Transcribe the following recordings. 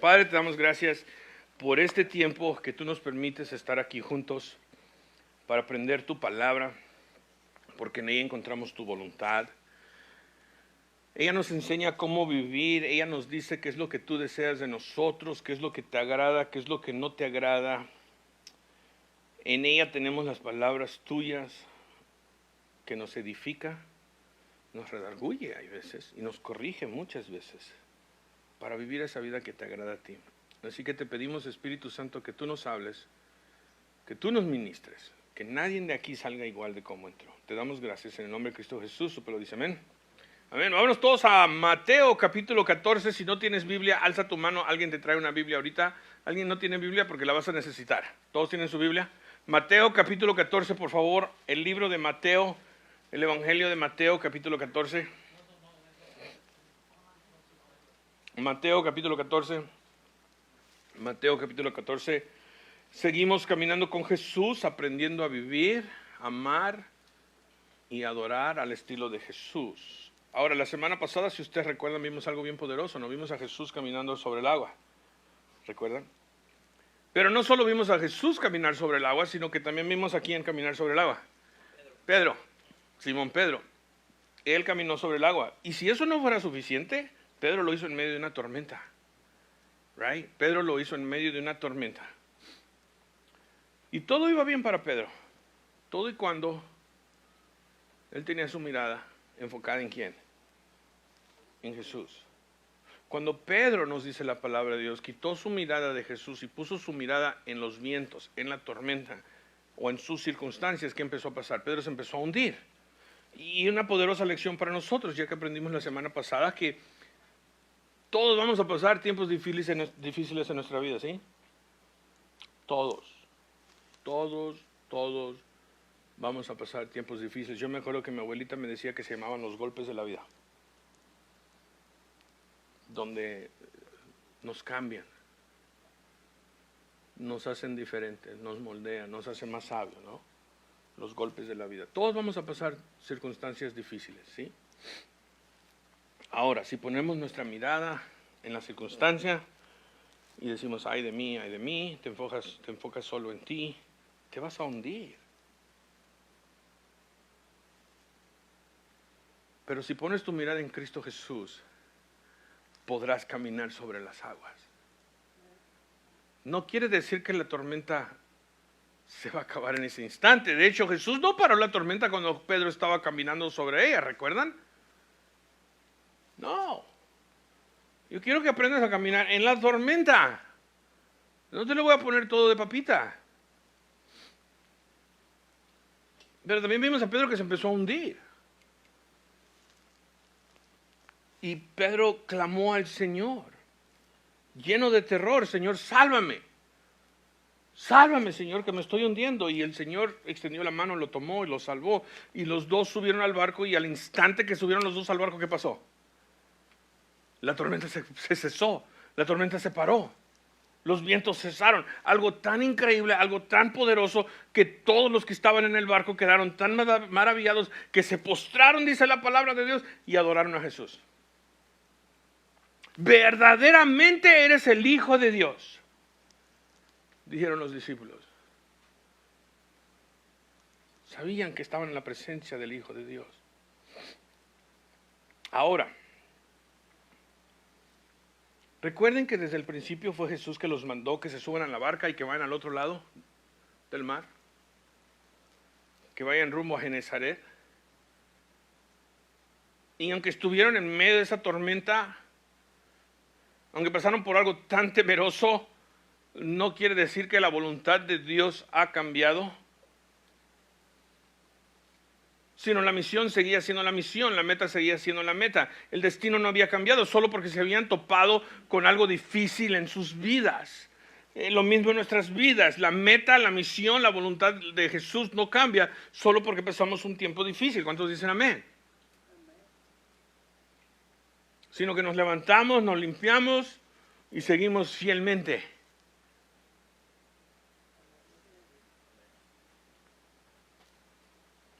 Padre, te damos gracias por este tiempo que tú nos permites estar aquí juntos para aprender tu palabra, porque en ella encontramos tu voluntad. Ella nos enseña cómo vivir, ella nos dice qué es lo que tú deseas de nosotros, qué es lo que te agrada, qué es lo que no te agrada. En ella tenemos las palabras tuyas que nos edifica, nos redarguye hay veces y nos corrige muchas veces para vivir esa vida que te agrada a ti. Así que te pedimos, Espíritu Santo, que tú nos hables, que tú nos ministres, que nadie de aquí salga igual de como entró. Te damos gracias en el nombre de Cristo Jesús, su pueblo dice amén. Amén. Vámonos todos a Mateo capítulo 14. Si no tienes Biblia, alza tu mano. Alguien te trae una Biblia ahorita. ¿Alguien no tiene Biblia? Porque la vas a necesitar. ¿Todos tienen su Biblia? Mateo capítulo 14, por favor. El libro de Mateo, el Evangelio de Mateo capítulo 14. Mateo capítulo 14. Mateo capítulo 14. Seguimos caminando con Jesús, aprendiendo a vivir, amar y adorar al estilo de Jesús. Ahora, la semana pasada, si ustedes recuerdan, vimos algo bien poderoso. No vimos a Jesús caminando sobre el agua. ¿Recuerdan? Pero no solo vimos a Jesús caminar sobre el agua, sino que también vimos a quién caminar sobre el agua. Pedro, Simón Pedro. Él caminó sobre el agua. Y si eso no fuera suficiente, Pedro lo hizo en medio de una tormenta. Right? Pedro lo hizo en medio de una tormenta. Y todo iba bien para Pedro. Todo y cuando él tenía su mirada enfocada en quién. En Jesús. Cuando Pedro, nos dice la palabra de Dios, quitó su mirada de Jesús y puso su mirada en los vientos, en la tormenta o en sus circunstancias, ¿qué empezó a pasar? Pedro se empezó a hundir. Y una poderosa lección para nosotros, ya que aprendimos la semana pasada que todos vamos a pasar tiempos difíciles en nuestra vida, ¿sí? Todos vamos a pasar tiempos difíciles. Yo me acuerdo que mi abuelita me decía que se llamaban los golpes de la vida, donde nos cambian, nos hacen diferentes, nos moldean, nos hacen más sabios, ¿no? Los golpes de la vida. Todos vamos a pasar circunstancias difíciles, ¿sí? Ahora, si ponemos nuestra mirada en la circunstancia y decimos, ay de mí, te enfocas solo en ti, te vas a hundir. Pero si pones tu mirada en Cristo Jesús, podrás caminar sobre las aguas. No quiere decir que la tormenta se va a acabar en ese instante. De hecho, Jesús no paró la tormenta cuando Pedro estaba caminando sobre ella, ¿recuerdan? No. Yo quiero que aprendas a caminar en la tormenta. No te lo voy a poner todo de papita. Pero también vimos a Pedro que se empezó a hundir. Y Pedro clamó al Señor, lleno de terror: Señor, sálvame. Sálvame, Señor, que me estoy hundiendo. Y el Señor extendió la mano, lo tomó y lo salvó. Y los dos subieron al barco, y al instante que subieron los dos al barco, ¿qué pasó? La tormenta se cesó, la tormenta se paró. Los vientos cesaron. Algo tan increíble, algo tan poderoso, que todos los que estaban en el barco quedaron tan maravillados que se postraron, dice la palabra de Dios, y adoraron a Jesús. Verdaderamente eres el Hijo de Dios, dijeron los discípulos. Sabían que estaban en la presencia del Hijo de Dios. Ahora, recuerden que desde el principio fue Jesús que los mandó que se suban a la barca y que vayan al otro lado del mar, que vayan rumbo a Genezaret. Y aunque estuvieron en medio de esa tormenta, aunque pasaron por algo tan temeroso, no quiere decir que la voluntad de Dios ha cambiado, sino la misión seguía siendo la misión, la meta seguía siendo la meta. El destino no había cambiado solo porque se habían topado con algo difícil en sus vidas. Lo mismo en nuestras vidas. La meta, la misión, la voluntad de Jesús no cambia solo porque pasamos un tiempo difícil. ¿Cuántos dicen amén? Sino que nos levantamos, nos limpiamos y seguimos fielmente.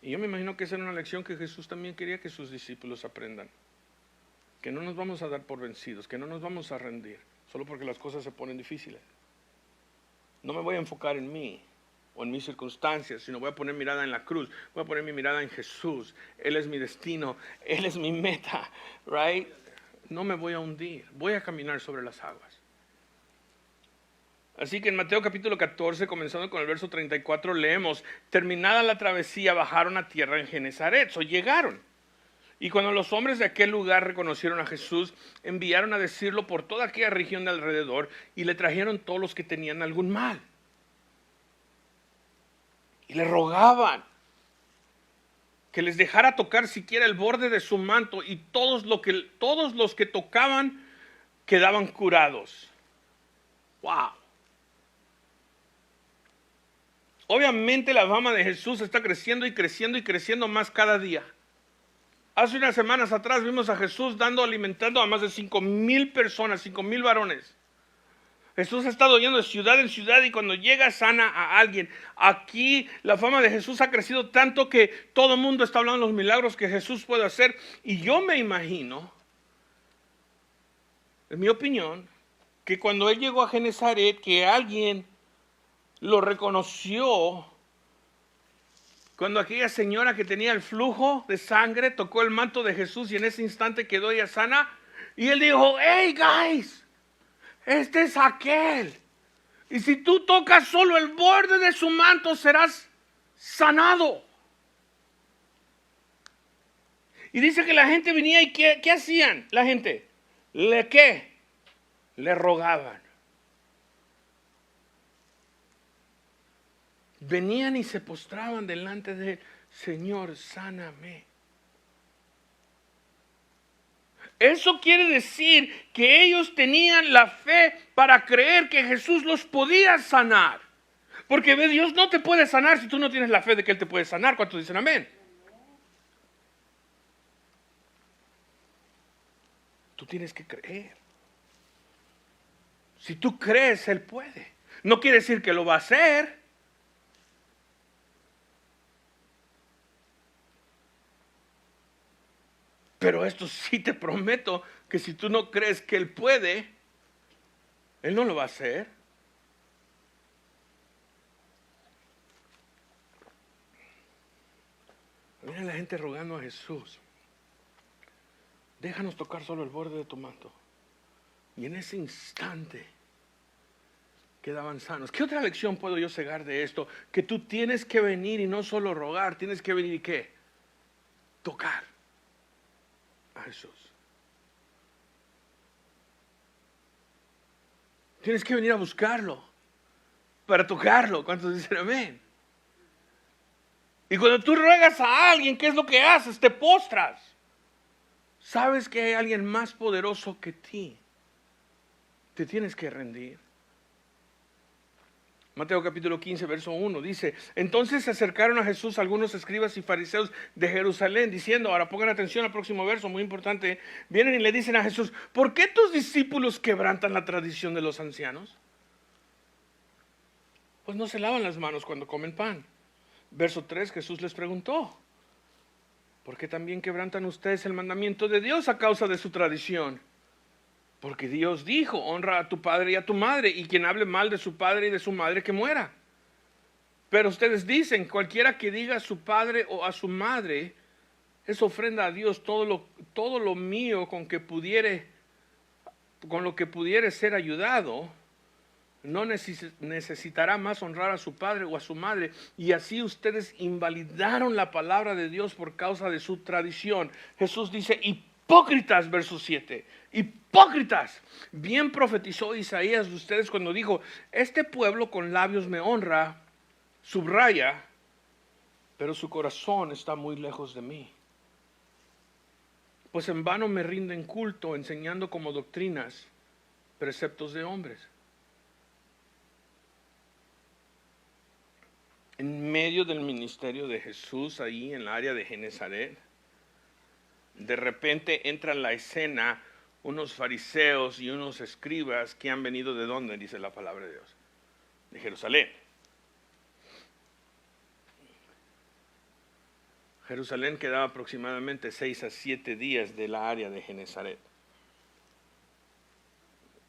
Y yo me imagino que esa era una lección que Jesús también quería que sus discípulos aprendan. Que no nos vamos a dar por vencidos, que no nos vamos a rendir. solo porque las cosas se ponen difíciles. No me voy a enfocar en mí o en mis circunstancias, sino voy a poner mirada en la cruz, voy a poner mi mirada en Jesús. Él es mi destino, Él es mi meta, right? No me voy a hundir, voy a caminar sobre las aguas. Así que en Mateo capítulo 14, comenzando con el verso 34, leemos: terminada la travesía, bajaron a tierra en Genesaret, llegaron. Y cuando los hombres de aquel lugar reconocieron a Jesús, enviaron a decirlo por toda aquella región de alrededor y le trajeron todos los que tenían algún mal. Y le rogaban que les dejara tocar siquiera el borde de su manto, y todos los que tocaban quedaban curados. ¡Wow! Obviamente la fama de Jesús está creciendo y creciendo y creciendo más cada día. Hace unas semanas atrás vimos a Jesús alimentando a más de 5,000 personas, 5,000 varones. Jesús ha estado yendo de ciudad en ciudad y cuando llega sana a alguien. Aquí la fama de Jesús ha crecido tanto que todo el mundo está hablando de los milagros que Jesús puede hacer. Y yo me imagino, en mi opinión, que cuando Él llegó a Genesaret, que alguien lo reconoció. Cuando aquella señora que tenía el flujo de sangre tocó el manto de Jesús y en ese instante quedó ella sana. Y Él dijo: hey guys, este es aquel. Y si tú tocas solo el borde de su manto serás sanado. Y dice que la gente venía y ¿qué hacían la gente? Le rogaban. Venían y se postraban delante de Él: Señor, sáname. Eso quiere decir que ellos tenían la fe para creer que Jesús los podía sanar. Porque Dios no te puede sanar si tú no tienes la fe de que Él te puede sanar. ¿Cuántos dicen amén? Tú tienes que creer. Si tú crees, Él puede. No quiere decir que lo va a hacer. Pero esto sí te prometo que si tú no crees que Él puede, Él no lo va a hacer. Mira la gente rogando a Jesús: déjanos tocar solo el borde de tu manto. Y en ese instante quedaban sanos. ¿Qué otra lección puedo yo sacar de esto? Que tú tienes que venir y no solo rogar, tienes que venir y ¿qué? Tocar a Jesús. Tienes que venir a buscarlo para tocarlo. ¿Cuántos dicen amén? Y cuando tú ruegas a alguien, ¿qué es lo que haces? Te postras. Sabes que hay alguien más poderoso que ti. Te tienes que rendir. Mateo capítulo 15, verso 1 dice: entonces se acercaron a Jesús algunos escribas y fariseos de Jerusalén, diciendo, ahora pongan atención al próximo verso, muy importante, vienen y le dicen a Jesús: ¿por qué tus discípulos quebrantan la tradición de los ancianos? Pues no se lavan las manos cuando comen pan. Verso 3, Jesús les preguntó: ¿por qué también quebrantan ustedes el mandamiento de Dios a causa de su tradición? Porque Dios dijo: honra a tu padre y a tu madre, y quien hable mal de su padre y de su madre, que muera. Pero ustedes dicen: cualquiera que diga a su padre o a su madre, es ofrenda a Dios. Todo lo mío con lo que pudiere ser ayudado, no necesitará más honrar a su padre o a su madre. Y así ustedes invalidaron la palabra de Dios por causa de su tradición. Jesús dice: hipócritas, verso 7. Hipócritas. Bien profetizó Isaías de ustedes cuando dijo: este pueblo con labios me honra, subraya, pero su corazón está muy lejos de mí. Pues en vano me rinden culto, enseñando como doctrinas preceptos de hombres. En medio del ministerio de Jesús, ahí en el área de Genesaret, de repente entran en la escena unos fariseos y unos escribas que han venido ¿de dónde? Dice la palabra de Dios. De Jerusalén. Jerusalén quedaba aproximadamente 6 a 7 días de la área de Genesaret.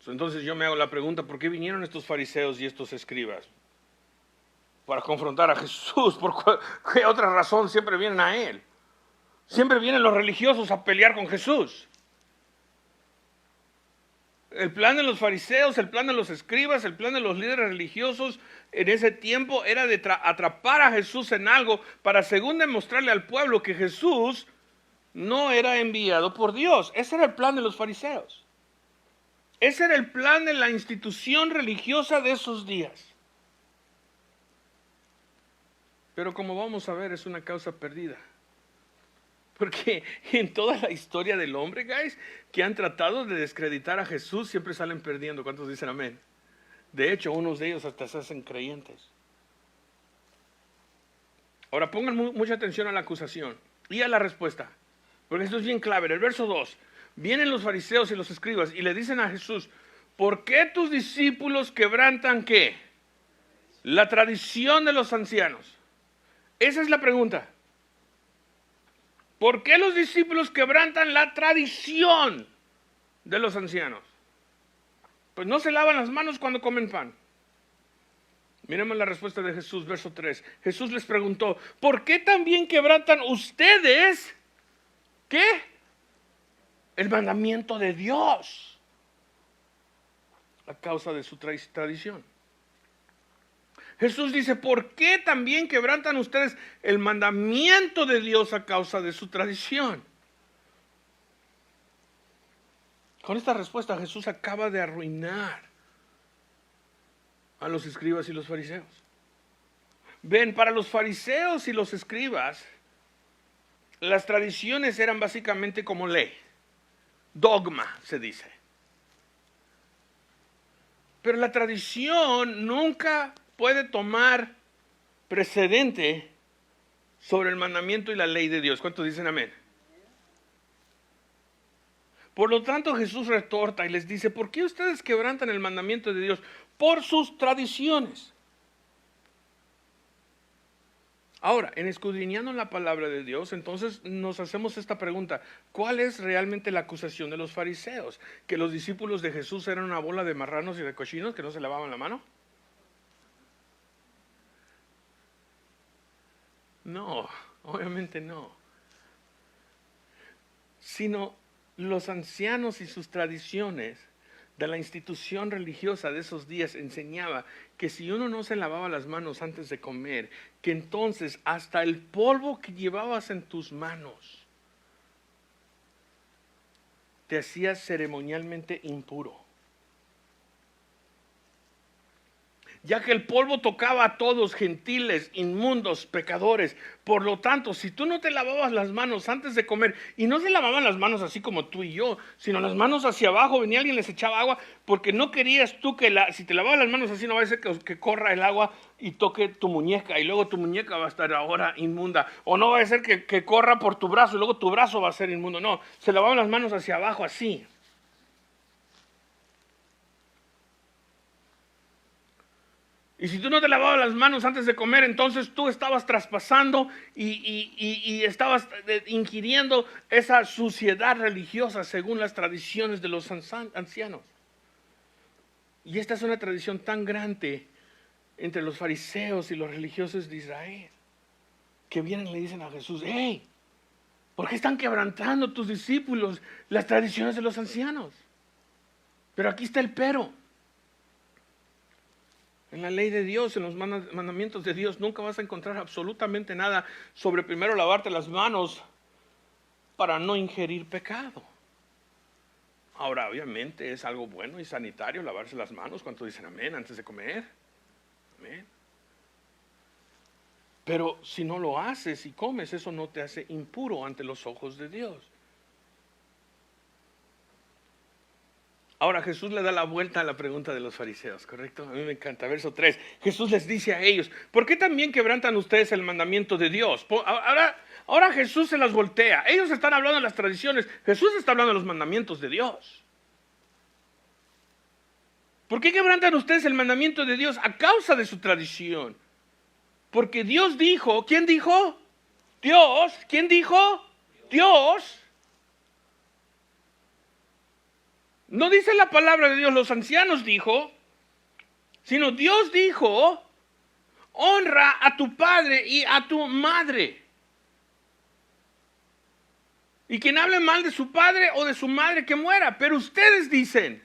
Entonces yo me hago la pregunta, ¿por qué vinieron estos fariseos y estos escribas? Para confrontar a Jesús. ¿Por qué otra razón siempre vienen a Él? Siempre vienen los religiosos a pelear con Jesús. El plan de los fariseos, el plan de los escribas, el plan de los líderes religiosos en ese tiempo era de atrapar a Jesús en algo para según demostrarle al pueblo que Jesús no era enviado por Dios. Ese era el plan de los fariseos. Ese era el plan de la institución religiosa de esos días. Pero como vamos a ver, es una causa perdida. Porque en toda la historia del hombre, guys, que han tratado de descreditar a Jesús, siempre salen perdiendo. ¿Cuántos dicen amén? De hecho, unos de ellos hasta se hacen creyentes. Ahora pongan mucha atención a la acusación y a la respuesta. Porque esto es bien clave. En el verso 2, vienen los fariseos y los escribas y le dicen a Jesús, ¿por qué tus discípulos quebrantan qué? La tradición de los ancianos. Esa es la pregunta. ¿Por qué los discípulos quebrantan la tradición de los ancianos? Pues no se lavan las manos cuando comen pan. Miremos la respuesta de Jesús, verso 3. Jesús les preguntó, ¿por qué también quebrantan ustedes? ¿Qué? El mandamiento de Dios a causa de su tradición. Jesús dice, ¿por qué también quebrantan ustedes el mandamiento de Dios a causa de su tradición? Con esta respuesta Jesús acaba de arruinar a los escribas y los fariseos. Ven, para los fariseos y los escribas, las tradiciones eran básicamente como ley, dogma se dice. Pero la tradición nunca puede tomar precedente sobre el mandamiento y la ley de Dios. ¿Cuántos dicen amén? Por lo tanto, Jesús retorta y les dice, ¿por qué ustedes quebrantan el mandamiento de Dios? Por sus tradiciones. Ahora, en escudriñando la palabra de Dios, entonces nos hacemos esta pregunta, ¿cuál es realmente la acusación de los fariseos? ¿Que los discípulos de Jesús eran una bola de marranos y de cochinos que no se lavaban la mano? No, obviamente no. Sino los ancianos y sus tradiciones de la institución religiosa de esos días enseñaba que si uno no se lavaba las manos antes de comer, que entonces hasta el polvo que llevabas en tus manos te hacía ceremonialmente impuro. Ya que el polvo tocaba a todos, gentiles, inmundos, pecadores. Por lo tanto, si tú no te lavabas las manos antes de comer, y no se lavaban las manos así como tú y yo, sino las manos hacia abajo, venía alguien, les echaba agua, porque no querías tú que si te lavabas las manos así, no va a ser que corra el agua y toque tu muñeca, y luego tu muñeca va a estar ahora inmunda. O no va a ser que corra por tu brazo, y luego tu brazo va a ser inmundo. No, se lavaban las manos hacia abajo así. Y si tú no te lavabas las manos antes de comer, entonces tú estabas traspasando y estabas ingiriendo esa suciedad religiosa según las tradiciones de los ancianos. Y esta es una tradición tan grande entre los fariseos y los religiosos de Israel, que vienen y le dicen a Jesús, hey, ¿por qué están quebrantando tus discípulos las tradiciones de los ancianos? Pero aquí está el pero. En la ley de Dios, en los mandamientos de Dios, nunca vas a encontrar absolutamente nada sobre primero lavarte las manos para no ingerir pecado. Ahora, obviamente, es algo bueno y sanitario lavarse las manos. ¿Cuántos dicen amén antes de comer? Amén. Pero si no lo haces y comes, eso no te hace impuro ante los ojos de Dios. Ahora Jesús le da la vuelta a la pregunta de los fariseos, ¿correcto? A mí me encanta. Verso 3. Jesús les dice a ellos, ¿por qué también quebrantan ustedes el mandamiento de Dios? Ahora Jesús se las voltea. Ellos están hablando de las tradiciones. Jesús está hablando de los mandamientos de Dios. ¿Por qué quebrantan ustedes el mandamiento de Dios? A causa de su tradición. Porque Dios dijo, ¿quién dijo? Dios. ¿Quién dijo? Dios. No dice la palabra de Dios, los ancianos dijo, sino Dios dijo, honra a tu padre y a tu madre. Y quien hable mal de su padre o de su madre, que muera. Pero ustedes dicen,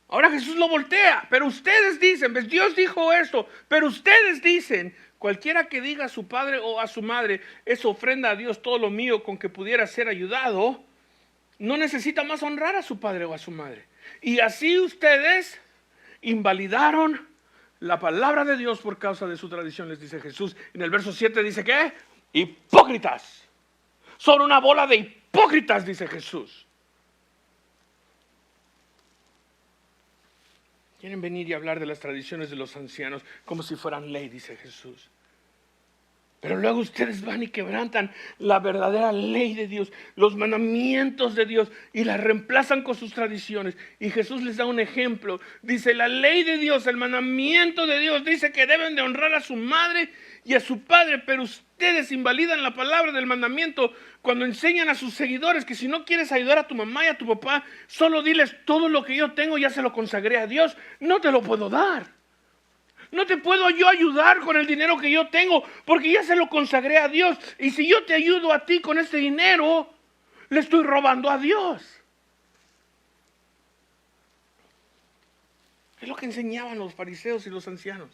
ahora Jesús lo voltea, pero ustedes dicen, ¿ves? Dios dijo esto, pero ustedes dicen, cualquiera que diga a su padre o a su madre, es ofrenda a Dios todo lo mío con que pudiera ser ayudado, no necesita más honrar a su padre o a su madre. Y así ustedes invalidaron la palabra de Dios por causa de su tradición, les dice Jesús. En el verso 7 dice, ¿qué? Hipócritas. Son una bola de hipócritas, dice Jesús. Quieren venir y hablar de las tradiciones de los ancianos como si fueran ley, dice Jesús. Pero luego ustedes van y quebrantan la verdadera ley de Dios, los mandamientos de Dios, y la reemplazan con sus tradiciones. Y Jesús les da un ejemplo. Dice, la ley de Dios, el mandamiento de Dios, dice que deben de honrar a su madre y a su padre, pero ustedes invalidan la palabra del mandamiento cuando enseñan a sus seguidores que si no quieres ayudar a tu mamá y a tu papá, solo diles, todo lo que yo tengo ya se lo consagré a Dios, no te lo puedo dar. No te puedo yo ayudar con el dinero que yo tengo porque ya se lo consagré a Dios. Y si yo te ayudo a ti con este dinero, le estoy robando a Dios. Es lo que enseñaban los fariseos y los ancianos.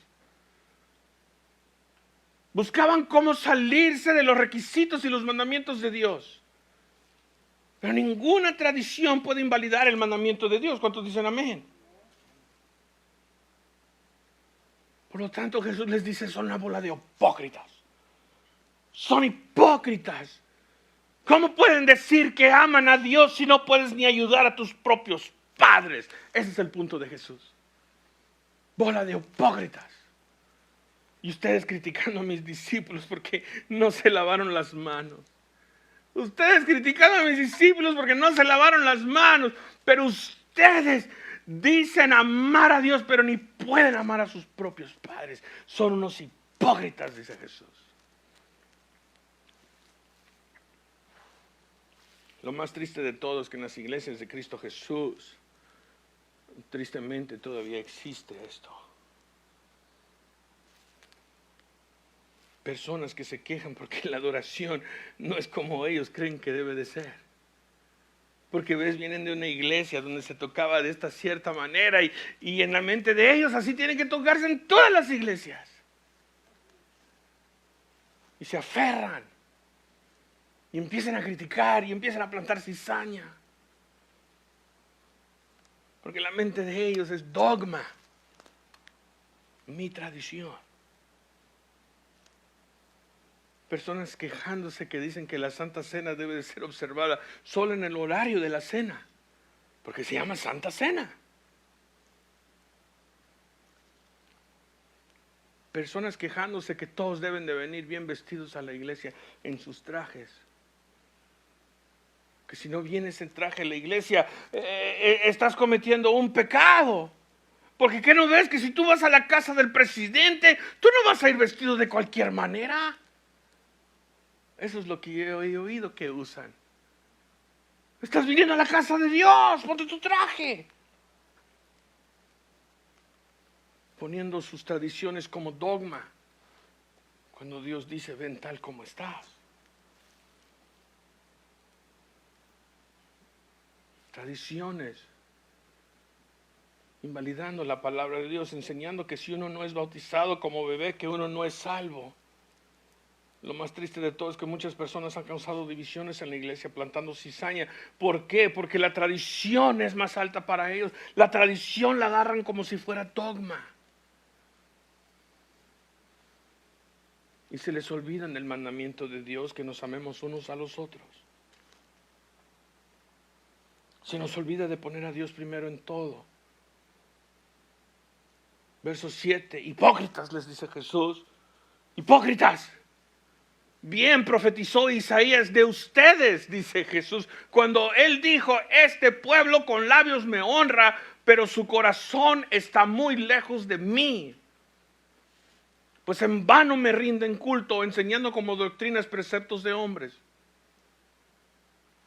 Buscaban cómo salirse de los requisitos y los mandamientos de Dios. Pero ninguna tradición puede invalidar el mandamiento de Dios. ¿Cuántos dicen amén? Por lo tanto, Jesús les dice, son una bola de hipócritas. Son hipócritas. ¿Cómo pueden decir que aman a Dios si no puedes ni ayudar a tus propios padres? Ese es el punto de Jesús. Bola de hipócritas. Y ustedes criticando a mis discípulos porque no se lavaron las manos. Ustedes criticando a mis discípulos porque no se lavaron las manos. Pero ustedes dicen amar a Dios, pero ni pueden amar a sus propios padres. Son unos hipócritas, dice Jesús. Lo más triste de todo es que en las iglesias de Cristo Jesús, tristemente todavía existe esto. Personas que se quejan porque la adoración no es como ellos creen que debe de ser. Porque vienen de una iglesia donde se tocaba de esta cierta manera y en la mente de ellos así tiene que tocarse en todas las iglesias. Y se aferran. Y empiezan a criticar y empiezan a plantar cizaña. Porque la mente de ellos es dogma. Mi tradición. Personas quejándose que dicen que la Santa Cena debe de ser observada solo en el horario de la cena, porque se llama Santa Cena. Personas quejándose que todos deben de venir bien vestidos a la iglesia en sus trajes. Que si no vienes en traje a la iglesia, estás cometiendo un pecado. Porque ¿qué no ves? Que si tú vas a la casa del presidente, tú no vas a ir vestido de cualquier manera. Eso es lo que yo he oído que usan. Estás viniendo a la casa de Dios, ponte tu traje. Poniendo sus tradiciones como dogma. Cuando Dios dice, ven tal como estás. Tradiciones. Invalidando la palabra de Dios, enseñando que si uno no es bautizado como bebé, que uno no es salvo. Lo más triste de todo es que muchas personas han causado divisiones en la iglesia plantando cizaña. ¿Por qué? Porque la tradición es más alta para ellos. La tradición la agarran como si fuera dogma. Y se les olvidan del mandamiento de Dios, que nos amemos unos a los otros. Se nos olvida de poner a Dios primero en todo. Verso 7, hipócritas, les dice Jesús. Hipócritas. Bien profetizó Isaías de ustedes, dice Jesús, cuando él dijo, este pueblo con labios me honra, pero su corazón está muy lejos de mí. Pues en vano me rinden culto, enseñando como doctrinas preceptos de hombres.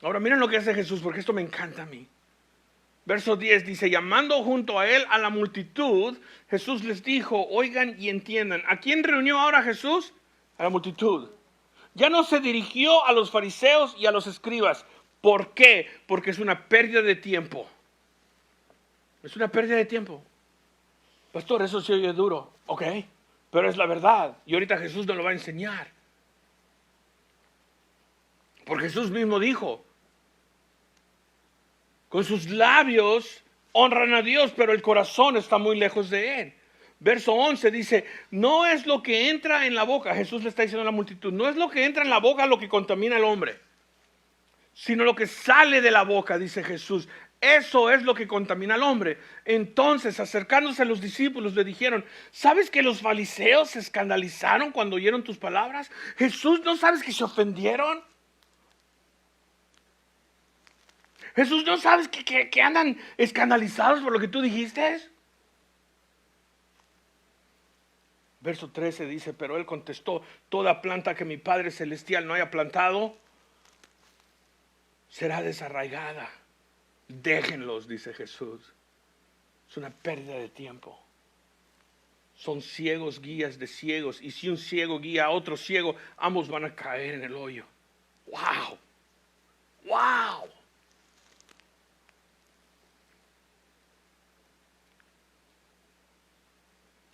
Ahora miren lo que hace Jesús, porque esto me encanta a mí. Verso 10 dice, llamando junto a él a la multitud, Jesús les dijo, oigan y entiendan. ¿A quién reunió ahora Jesús? A la multitud. Ya no se dirigió a los fariseos y a los escribas. ¿Por qué? Porque es una pérdida de tiempo. Es una pérdida de tiempo. Pastor, eso se oye duro. Ok, pero es la verdad. Y ahorita Jesús nos lo va a enseñar. Porque Jesús mismo dijo, con sus labios honran a Dios, pero el corazón está muy lejos de Él. Verso 11 dice, no es lo que entra en la boca, Jesús le está diciendo a la multitud, no es lo que entra en la boca lo que contamina al hombre, sino lo que sale de la boca, dice Jesús. Eso es lo que contamina al hombre. Entonces, acercándose a los discípulos, le dijeron, ¿sabes que los fariseos se escandalizaron cuando oyeron tus palabras? Jesús, ¿no sabes que se ofendieron? Jesús, ¿no sabes que andan escandalizados por lo que tú dijiste? Verso 13 dice, pero él contestó, toda planta que mi Padre Celestial no haya plantado, será desarraigada. Déjenlos, dice Jesús. Es una pérdida de tiempo. Son ciegos guías de ciegos, y si un ciego guía a otro ciego, ambos van a caer en el hoyo. ¡Wow! ¡Wow!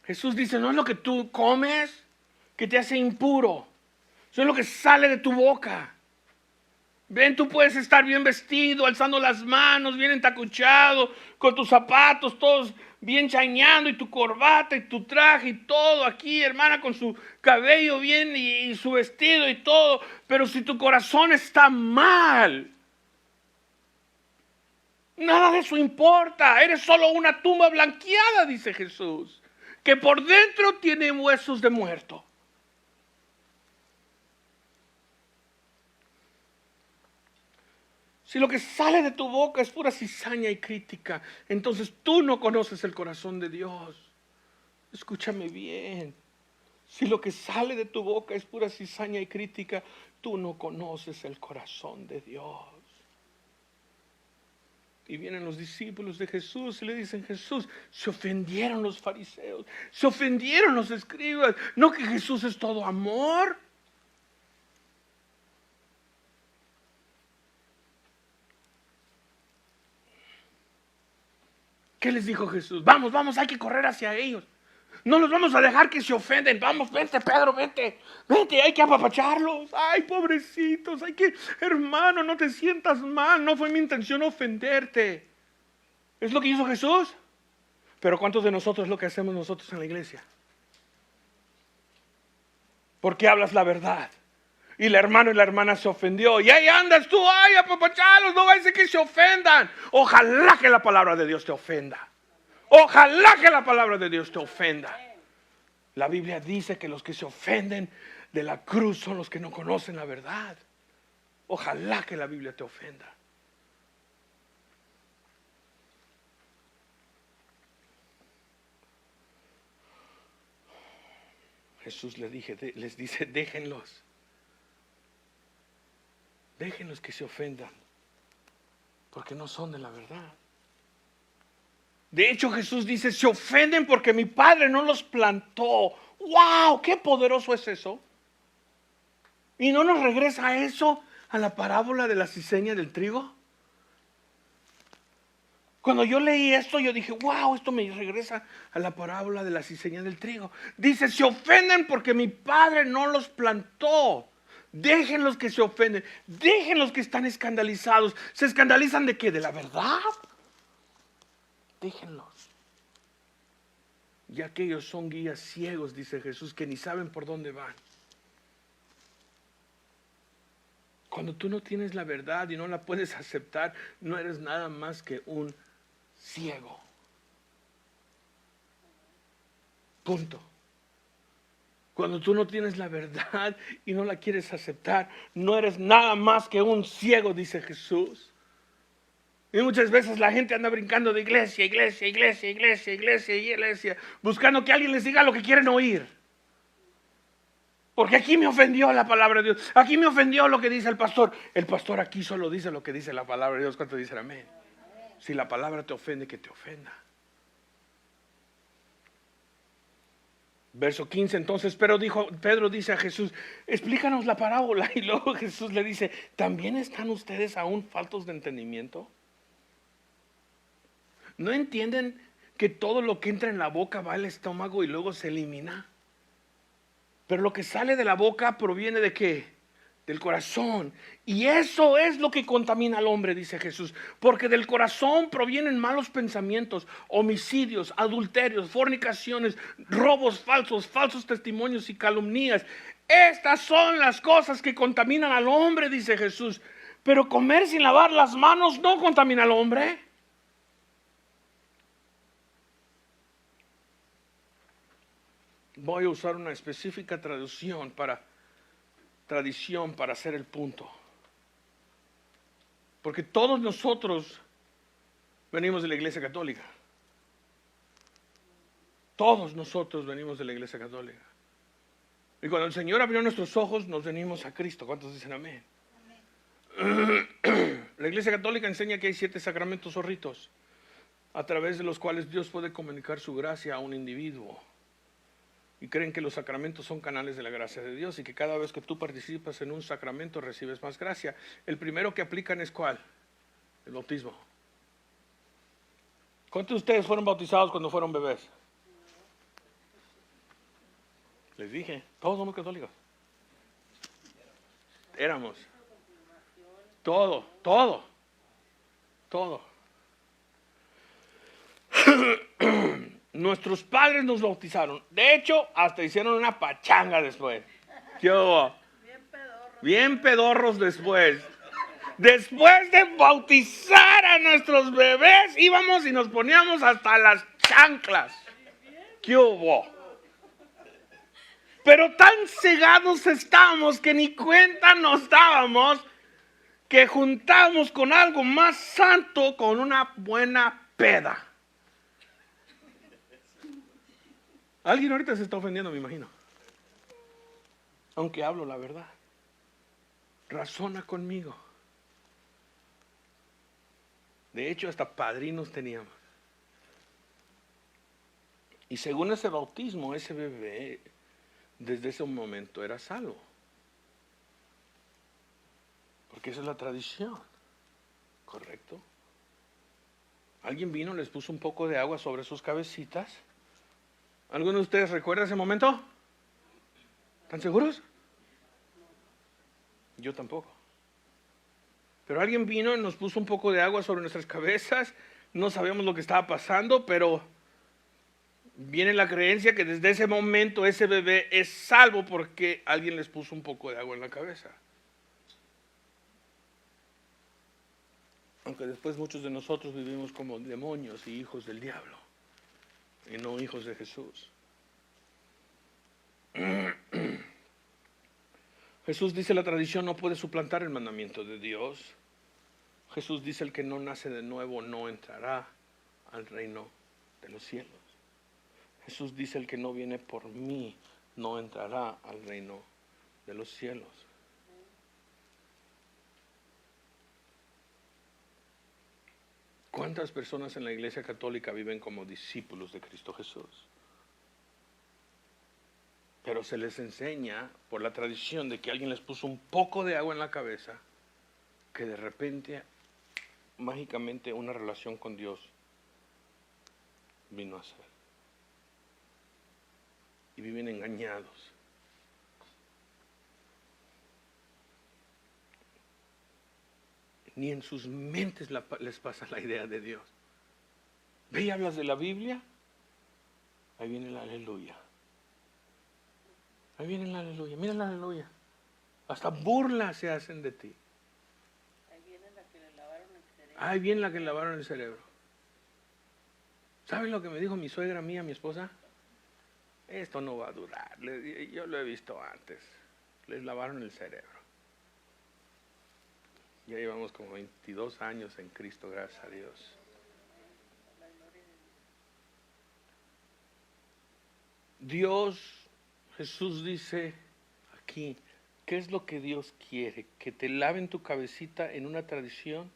Jesús dice, no es lo que tú comes que te hace impuro, eso es lo que sale de tu boca. Ven, tú puedes estar bien vestido, alzando las manos, bien entacuchado, con tus zapatos todos bien chañando, y tu corbata y tu traje y todo aquí, hermana, con su cabello bien y su vestido y todo. Pero si tu corazón está mal, nada de eso importa. Eres solo una tumba blanqueada, dice Jesús, que por dentro tiene huesos de muerto. Si lo que sale de tu boca es pura cizaña y crítica, entonces tú no conoces el corazón de Dios. Escúchame bien. Si lo que sale de tu boca es pura cizaña y crítica, tú no conoces el corazón de Dios. Y vienen los discípulos de Jesús y le dicen, Jesús, se ofendieron los fariseos, se ofendieron los escribas. ¿No que Jesús es todo amor? ¿Qué les dijo Jesús? Vamos, vamos, hay que correr hacia ellos. No los vamos a dejar que se ofenden. Vamos, vente, Pedro, vente. Vente, hay que apapacharlos. Ay, pobrecitos, hermano, no te sientas mal. No fue mi intención ofenderte. ¿Es lo que hizo Jesús? Pero ¿cuántos de nosotros es lo que hacemos nosotros en la iglesia? Porque hablas la verdad. Y el hermano y la hermana se ofendió. Y ahí andas tú, ay, apapacharlos, no vayas a que se ofendan. Ojalá que la palabra de Dios te ofenda. Ojalá que la palabra de Dios te ofenda. La Biblia dice que los que se ofenden de la cruz son los que no conocen la verdad. Ojalá que la Biblia te ofenda. Jesús les dice, déjenlos. Déjenlos que se ofendan, porque no son de la verdad. De hecho, Jesús dice, se ofenden porque mi Padre no los plantó. ¡Wow! ¡Qué poderoso es eso! ¿Y no nos regresa eso a la parábola de la cizaña del trigo? Cuando yo leí esto, yo dije, wow, esto me regresa a la parábola de la cizaña del trigo. Dice, se ofenden porque mi Padre no los plantó. Déjenlos que se ofenden, déjenlos que están escandalizados. ¿Se escandalizan de qué? ¿De la verdad? Déjenlos. Y aquellos son guías ciegos, dice Jesús, que ni saben por dónde van. Cuando tú no tienes la verdad y no la puedes aceptar, no eres nada más que un ciego. Punto. Cuando tú no tienes la verdad y no la quieres aceptar, no eres nada más que un ciego, dice Jesús. Y muchas veces la gente anda brincando de iglesia, iglesia, iglesia, iglesia, iglesia, iglesia, buscando que alguien les diga lo que quieren oír. Porque aquí me ofendió la palabra de Dios. Aquí me ofendió lo que dice el pastor. El pastor aquí solo dice lo que dice la palabra de Dios. ¿Cuánto dicen amén? Si la palabra te ofende, que te ofenda. Verso 15, entonces Pedro dice a Jesús, explícanos la parábola. Y luego Jesús le dice, ¿también están ustedes aún faltos de entendimiento? ¿No entienden que todo lo que entra en la boca va al estómago y luego se elimina? Pero lo que sale de la boca proviene ¿de qué? Del corazón. Y eso es lo que contamina al hombre, dice Jesús. Porque del corazón provienen malos pensamientos, homicidios, adulterios, fornicaciones, robos falsos, falsos testimonios y calumnias. Estas son las cosas que contaminan al hombre, dice Jesús. Pero comer sin lavar las manos no contamina al hombre. Voy a usar una específica tradición para hacer el punto. Porque todos nosotros venimos de la Iglesia Católica. Todos nosotros venimos de la Iglesia Católica. Y cuando el Señor abrió nuestros ojos, nos venimos a Cristo. ¿Cuántos dicen amén? La Iglesia Católica enseña que hay 7 sacramentos o ritos a través de los cuales Dios puede comunicar su gracia a un individuo. Y creen que los sacramentos son canales de la gracia de Dios y que cada vez que tú participas en un sacramento recibes más gracia. El primero que aplican es ¿cuál? El bautismo. ¿Cuántos de ustedes fueron bautizados cuando fueron bebés? Les dije, todos somos católicos. Éramos. Todo. Nuestros padres nos bautizaron. De hecho, hasta hicieron una pachanga después. ¿Qué hubo? Bien pedorros después. Después de bautizar a nuestros bebés, íbamos y nos poníamos hasta las chanclas. ¿Qué hubo? Pero tan cegados estábamos que ni cuenta nos dábamos que juntamos con algo más santo con una buena peda. Alguien ahorita se está ofendiendo, me imagino. Aunque hablo la verdad. Razona conmigo. De hecho, hasta padrinos teníamos. Y según ese bautismo, ese bebé, desde ese momento era salvo. Porque esa es la tradición. ¿Correcto? Alguien vino, les puso un poco de agua sobre sus cabecitas. ¿Alguno de ustedes recuerda ese momento? ¿Están seguros? Yo tampoco. Pero alguien vino y nos puso un poco de agua sobre nuestras cabezas. No sabíamos lo que estaba pasando, pero viene la creencia que desde ese momento ese bebé es salvo porque alguien les puso un poco de agua en la cabeza. Aunque después muchos de nosotros vivimos como demonios y hijos del diablo, y no hijos de Jesús. Jesús dice la tradición no puede suplantar el mandamiento de Dios. Jesús dice el que no nace de nuevo no entrará al reino de los cielos. Jesús dice el que no viene por mí no entrará al reino de los cielos. ¿Cuántas personas en la Iglesia Católica viven como discípulos de Cristo Jesús? Pero se les enseña por la tradición de que alguien les puso un poco de agua en la cabeza, que de repente, mágicamente, una relación con Dios vino a ser. Y viven engañados. Ni en sus mentes les pasa la idea de Dios. Ve y hablas de la Biblia, ahí viene el aleluya. Ahí viene el aleluya, mira el aleluya. Hasta burlas se hacen de ti. Ahí viene la que le lavaron el cerebro. Ahí viene la que le lavaron el cerebro. ¿Saben lo que me dijo mi suegra mía, mi esposa? Esto no va a durar. Yo lo he visto antes. Les lavaron el cerebro. Ya llevamos como 22 años en Cristo, gracias a Dios. Dios, Jesús dice aquí, ¿qué es lo que Dios quiere? ¿Que te laven tu cabecita en una tradición?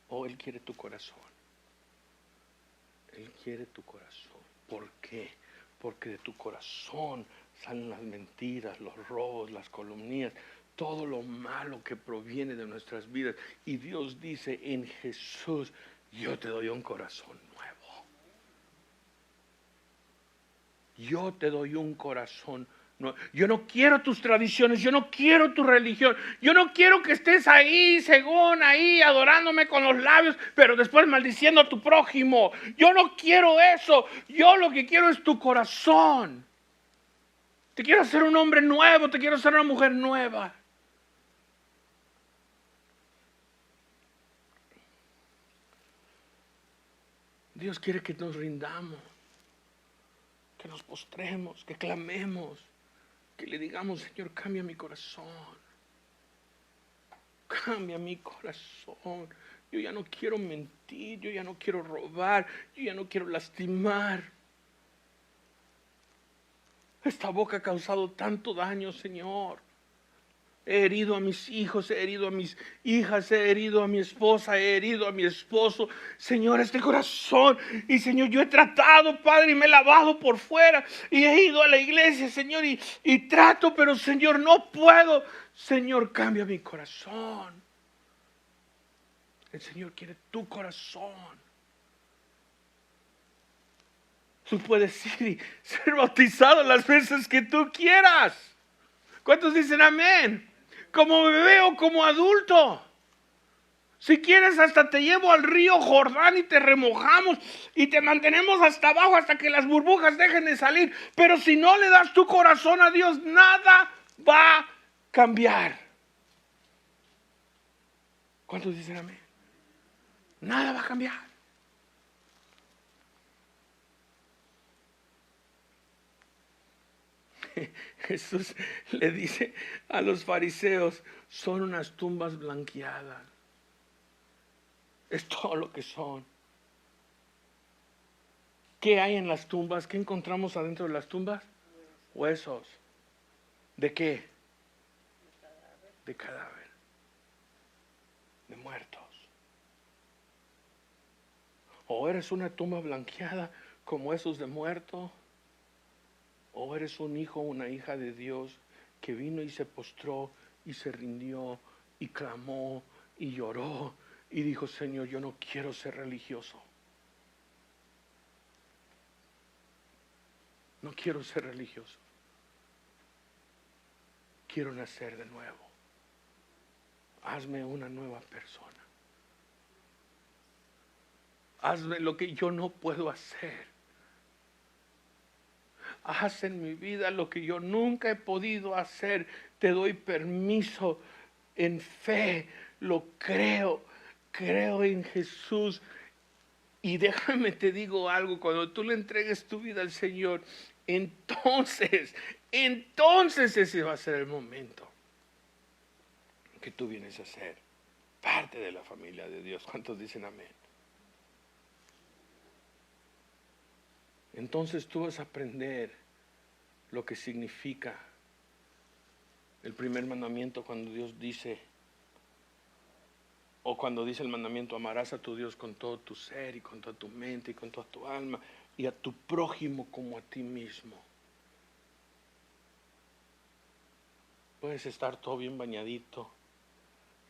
Oh, Él quiere tu corazón. Él quiere tu corazón. ¿Por qué? Porque de tu corazón salen las mentiras, los robos, las calumnias, todo lo malo que proviene de nuestras vidas. Y Dios dice, en Jesús, yo te doy un corazón nuevo. Yo te doy un corazón nuevo. Yo no quiero tus tradiciones, yo no quiero tu religión, yo no quiero que estés ahí, según ahí, adorándome con los labios, pero después maldiciendo a tu prójimo. Yo no quiero eso, yo lo que quiero es tu corazón. Te quiero hacer un hombre nuevo, te quiero hacer una mujer nueva. Dios quiere que nos rindamos, que nos postremos, que clamemos, que le digamos, Señor, cambia mi corazón. Cambia mi corazón. Yo ya no quiero mentir, yo ya no quiero robar, yo ya no quiero lastimar. Esta boca ha causado tanto daño, Señor. He herido a mis hijos, he herido a mis hijas, he herido a mi esposa, he herido a mi esposo. Señor, este corazón. Y Señor, yo he tratado, Padre, y me he lavado por fuera. Y he ido a la iglesia, Señor, y trato, pero Señor, no puedo. Señor, cambia mi corazón. El Señor quiere tu corazón. Tú puedes ir y ser bautizado las veces que tú quieras. ¿Cuántos dicen amén? Como bebé o como adulto. Si quieres, hasta te llevo al río Jordán y te remojamos y te mantenemos hasta abajo hasta que las burbujas dejen de salir. Pero si no le das tu corazón a Dios, nada va a cambiar. ¿Cuántos dicen amén? Nada va a cambiar. Jesús le dice a los fariseos, son unas tumbas blanqueadas. Es todo lo que son. ¿Qué hay en las tumbas? ¿Qué encontramos adentro de las tumbas? Huesos. ¿De qué? De cadáver. De muertos. O eres una tumba blanqueada como esos de muertos, o eres un hijo o una hija de Dios que vino y se postró y se rindió y clamó y lloró y dijo, Señor, yo no quiero ser religioso. No quiero ser religioso. Quiero nacer de nuevo. Hazme una nueva persona. Hazme lo que yo no puedo hacer. Haz en mi vida lo que yo nunca he podido hacer. Te doy permiso en fe. Lo creo. Creo en Jesús. Y déjame te digo algo. Cuando tú le entregues tu vida al Señor, entonces ese va a ser el momento que tú vienes a ser parte de la familia de Dios. ¿Cuántos dicen amén? Entonces tú vas a aprender lo que significa el primer mandamiento cuando Dios dice, o cuando dice el mandamiento, amarás a tu Dios con todo tu ser y con toda tu mente y con toda tu alma y a tu prójimo como a ti mismo. Puedes estar todo bien bañadito,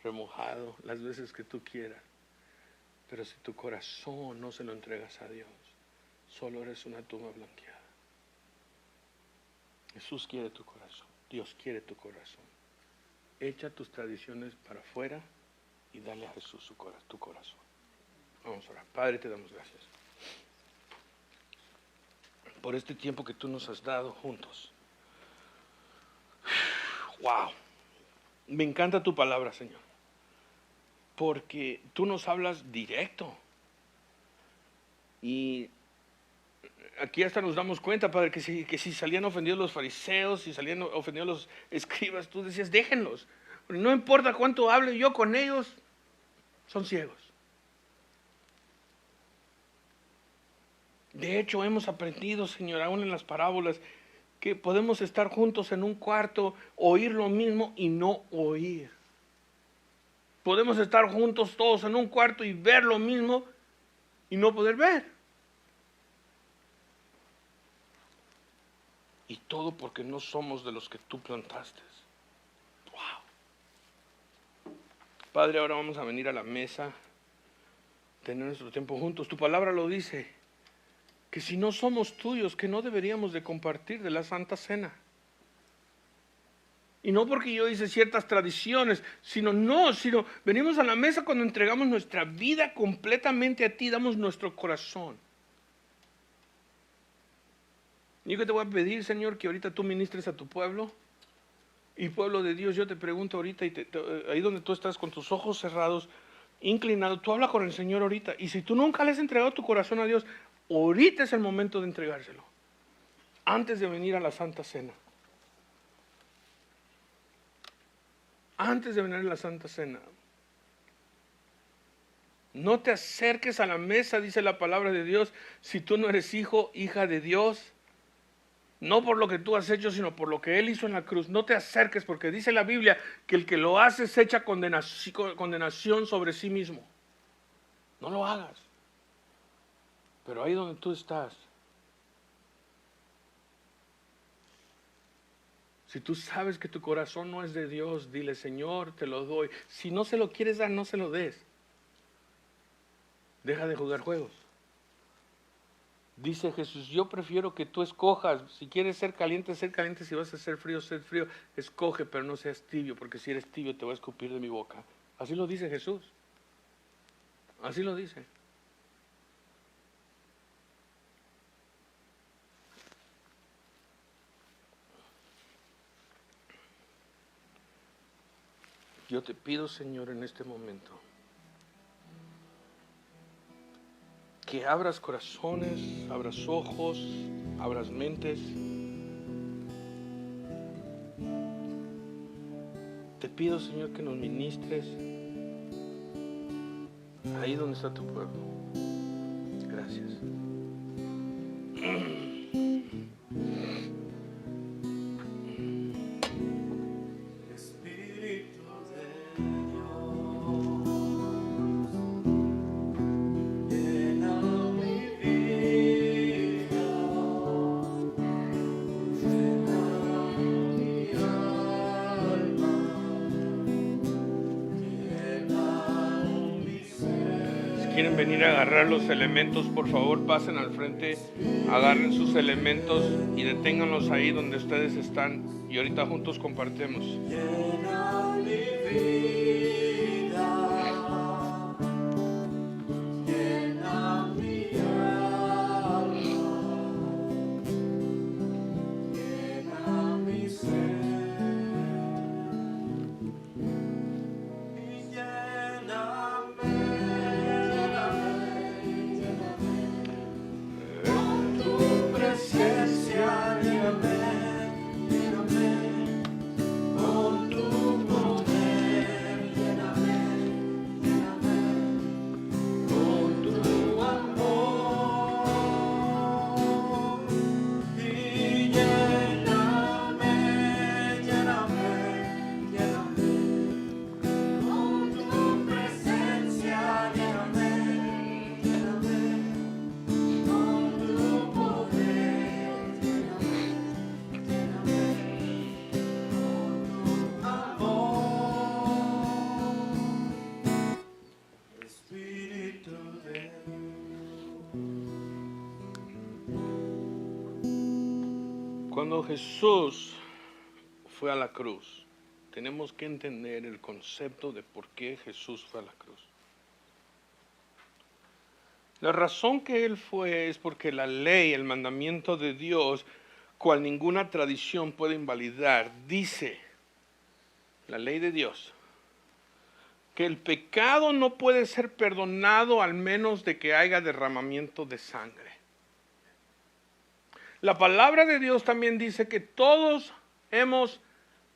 remojado, las veces que tú quieras, pero si tu corazón no se lo entregas a Dios, solo eres una tumba blanqueada. Jesús quiere tu corazón, Dios quiere tu corazón. Echa tus tradiciones para afuera y dale a Jesús tu corazón. Vamos a orar. Padre, te damos gracias por este tiempo que tú nos has dado juntos. Wow, me encanta tu palabra, Señor, porque tú nos hablas directo. Y aquí hasta nos damos cuenta, Padre, que si salían ofendidos los fariseos, si salían ofendidos los escribas, tú decías, déjenlos. No importa cuánto hable yo con ellos, son ciegos. De hecho, hemos aprendido, Señor, aún en las parábolas, que podemos estar juntos en un cuarto, oír lo mismo y no oír. Podemos estar juntos todos en un cuarto y ver lo mismo y no poder ver. Y todo porque no somos de los que tú plantaste. Wow. Padre, ahora vamos a venir a la mesa, tener nuestro tiempo juntos. Tu palabra lo dice, que si no somos tuyos, que no deberíamos de compartir de la Santa Cena. Y no porque yo hice ciertas tradiciones, sino venimos a la mesa cuando entregamos nuestra vida completamente a ti, damos nuestro corazón. Yo que te voy a pedir, Señor, que ahorita tú ministres a tu pueblo. Y pueblo de Dios, yo te pregunto ahorita, ahí donde tú estás con tus ojos cerrados, inclinado, tú habla con el Señor ahorita. Y si tú nunca le has entregado tu corazón a Dios, ahorita es el momento de entregárselo. Antes de venir a la Santa Cena. Antes de venir a la Santa Cena. No te acerques a la mesa, dice la palabra de Dios, si tú no eres hijo, hija de Dios. No por lo que tú has hecho, sino por lo que Él hizo en la cruz. No te acerques porque dice la Biblia que el que lo hace se echa condenación sobre sí mismo. No lo hagas. Pero ahí donde tú estás, si tú sabes que tu corazón no es de Dios, dile, Señor, te lo doy. Si no se lo quieres dar, no se lo des. Deja de jugar juegos. Dice Jesús, yo prefiero que tú escojas. Si quieres ser caliente, ser caliente. Si vas a ser frío, ser frío. Escoge, pero no seas tibio, porque si eres tibio te voy a escupir de mi boca. Así lo dice Jesús. Así lo dice. Yo te pido, Señor, en este momento, que abras corazones, abras ojos, abras mentes. Te pido, Señor, que nos ministres ahí donde está tu pueblo. Gracias. Quieren venir a agarrar los elementos, por favor pasen al frente, agarren sus elementos y deténganlos ahí donde ustedes están y ahorita juntos compartimos. Llena mi vida, llena mi alma, llena mi ser. Cuando Jesús fue a la cruz, tenemos que entender el concepto de por qué Jesús fue a la cruz. La razón que Él fue es porque la ley, el mandamiento de Dios, cual ninguna tradición puede invalidar, dice la ley de Dios, que el pecado no puede ser perdonado al menos de que haya derramamiento de sangre. La palabra de Dios también dice que todos hemos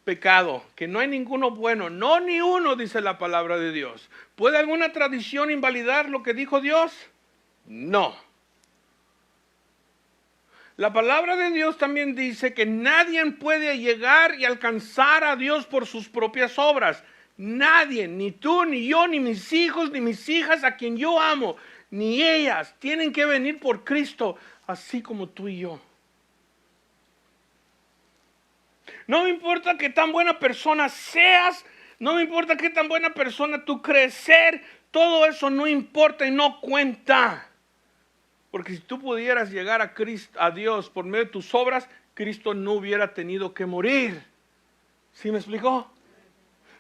pecado, que no hay ninguno bueno, no ni uno, dice la palabra de Dios. ¿Puede alguna tradición invalidar lo que dijo Dios? No. La palabra de Dios también dice que nadie puede llegar y alcanzar a Dios por sus propias obras. Nadie, ni tú, ni yo, ni mis hijos, ni mis hijas a quien yo amo, ni ellas tienen que venir por Cristo, así como tú y yo. No me importa qué tan buena persona seas, no me importa qué tan buena persona tú crees ser, todo eso no importa y no cuenta. Porque si tú pudieras llegar a Cristo, a Dios por medio de tus obras, Cristo no hubiera tenido que morir. ¿Sí me explicó?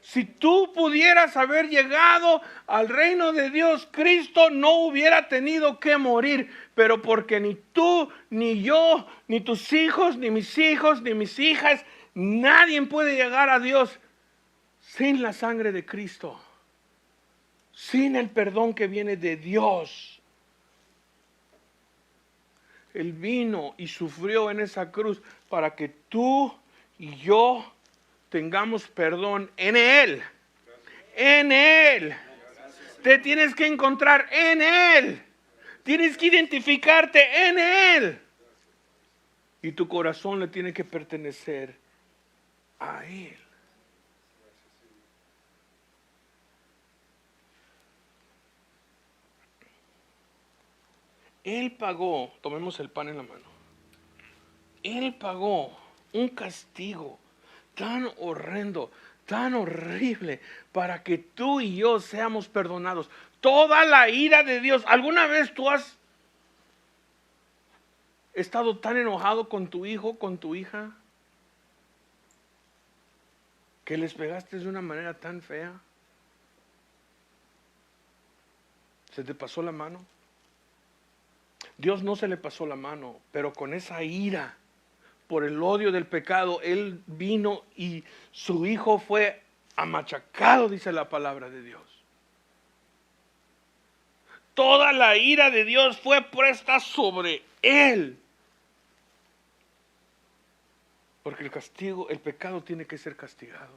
Si tú pudieras haber llegado al reino de Dios, Cristo no hubiera tenido que morir. Pero porque ni tú, ni yo, ni tus hijos, ni mis hijas, nadie puede llegar a Dios sin la sangre de Cristo. Sin el perdón que viene de Dios. Él vino y sufrió en esa cruz para que tú y yo tengamos perdón en Él. En Él. Te tienes que encontrar en Él. Tienes que identificarte en Él. Y tu corazón le tiene que pertenecer a Él. Él pagó, tomemos el pan en la mano. Él pagó un castigo tan horrendo, tan horrible, para que tú y yo seamos perdonados. Toda la ira de Dios. ¿Alguna vez tú has estado tan enojado con tu hijo, con tu hija, que les pegaste de una manera tan fea? ¿Se te pasó la mano? Dios no se le pasó la mano, pero con esa ira, por el odio del pecado, Él vino y su hijo fue amachacado, dice la palabra de Dios. Toda la ira de Dios fue puesta sobre Él. Porque el castigo, el pecado tiene que ser castigado.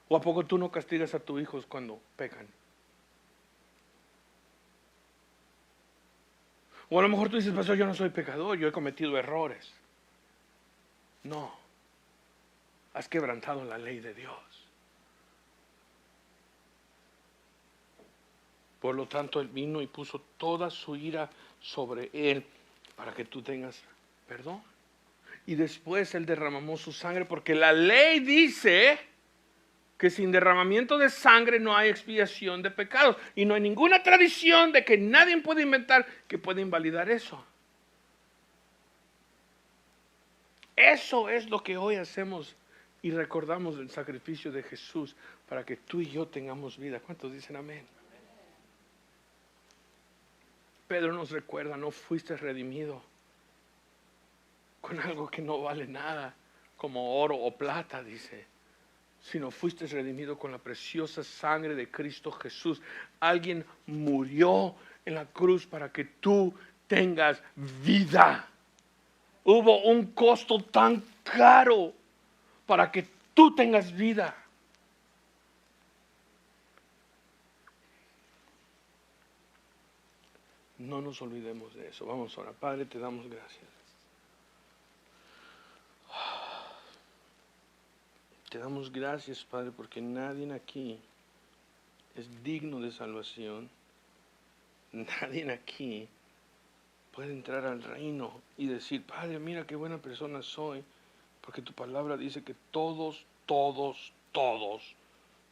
¿O a poco tú no castigas a tus hijos cuando pecan? O a lo mejor tú dices, pastor, yo no soy pecador, yo he cometido errores. No, has quebrantado la ley de Dios. Por lo tanto, Él vino y puso toda su ira sobre Él para que tú tengas perdón. Y después Él derramó su sangre, porque la ley dice que sin derramamiento de sangre no hay expiación de pecados. Y no hay ninguna tradición de que nadie puede inventar que pueda invalidar eso. Eso es lo que hoy hacemos y recordamos el sacrificio de Jesús para que tú y yo tengamos vida. ¿Cuántos dicen amén? Pedro nos recuerda, no fuiste redimido con algo que no vale nada, como oro o plata, dice, sino fuiste redimido con la preciosa sangre de Cristo Jesús. Alguien murió en la cruz para que tú tengas vida. Hubo un costo tan caro para que tú tengas vida. No nos olvidemos de eso. Vamos ahora. Padre, te damos gracias. Te damos gracias, Padre, porque nadie aquí es digno de salvación. Nadie aquí puede entrar al reino y decir, Padre, mira qué buena persona soy, porque tu palabra dice que todos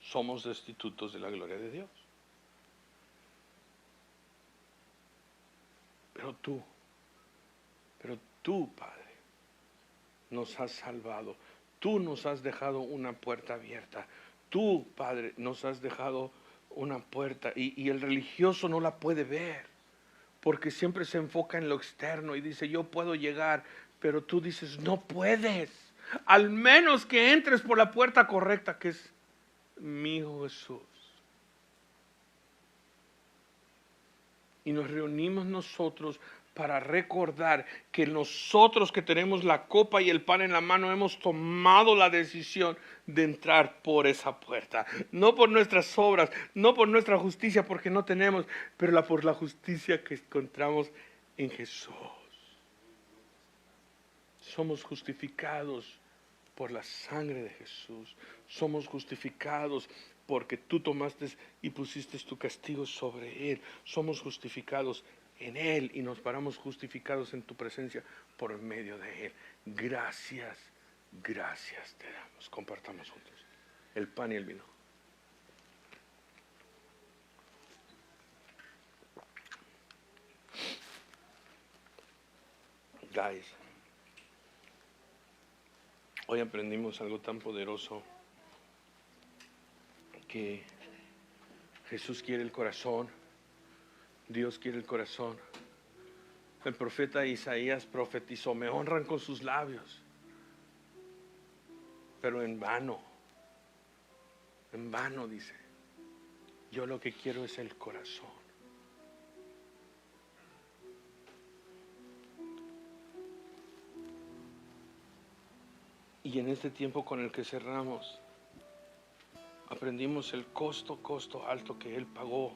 somos destitutos de la gloria de Dios. Pero tú, Padre, nos has salvado. Tú nos has dejado una puerta abierta. Tú, Padre, nos has dejado una puerta y el religioso no la puede ver, porque siempre se enfoca en lo externo y dice, yo puedo llegar, pero tú dices, no puedes, al menos que entres por la puerta correcta, que es mi Hijo Jesús. Y nos reunimos nosotros para recordar que nosotros que tenemos la copa y el pan en la mano hemos tomado la decisión de entrar por esa puerta. No por nuestras obras, no por nuestra justicia, porque no tenemos, pero por la justicia que encontramos en Jesús. Somos justificados por la sangre de Jesús. Somos justificados porque tú tomaste y pusiste tu castigo sobre Él. Somos justificados en Él y nos paramos justificados en tu presencia por medio de Él. Gracias, gracias te damos. Compartamos juntos el pan y el vino. Guys, hoy aprendimos algo tan poderoso, que Jesús quiere el corazón, Dios quiere el corazón. El profeta Isaías profetizó: me honran con sus labios, pero en vano dice. Yo lo que quiero es el corazón. Y en este tiempo con el que cerramos, aprendimos el costo alto que Él pagó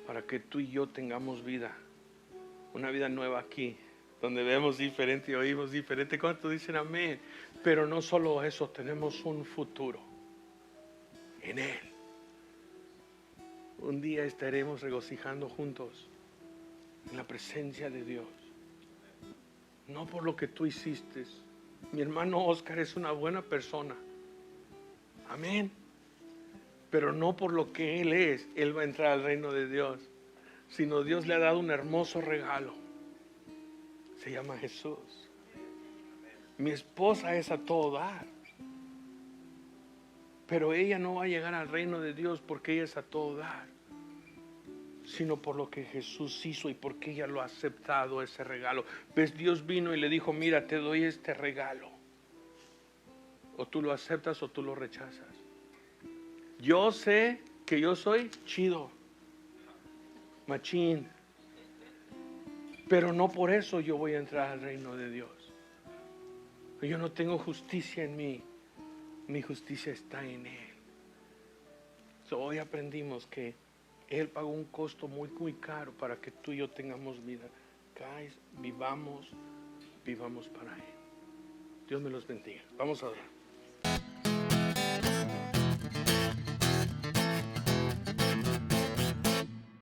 para que tú y yo tengamos vida, una vida nueva aquí, donde vemos diferente y oímos diferente. ¿Cuántos dicen amén? Pero no solo eso, tenemos un futuro en Él. Un día estaremos regocijando juntos en la presencia de Dios, no por lo que tú hiciste. Mi hermano Oscar es una buena persona, amén, pero no por lo que él es, él va a entrar al reino de Dios, sino Dios le ha dado un hermoso regalo, se llama Jesús. Mi esposa es a todo dar, pero ella no va a llegar al reino de Dios porque ella es a todo dar, sino por lo que Jesús hizo y porque ella lo ha aceptado, ese regalo. ¿Ves? Dios vino y le dijo: mira, te doy este regalo, o tú lo aceptas o tú lo rechazas. Yo sé que yo soy chido, machín, pero no por eso yo voy a entrar al reino de Dios. Yo no tengo justicia en mí, mi justicia está en Él. Hoy aprendimos que Él pagó un costo muy, muy caro para que tú y yo tengamos vida. Guys, vivamos para Él. Dios me los bendiga. Vamos a orar.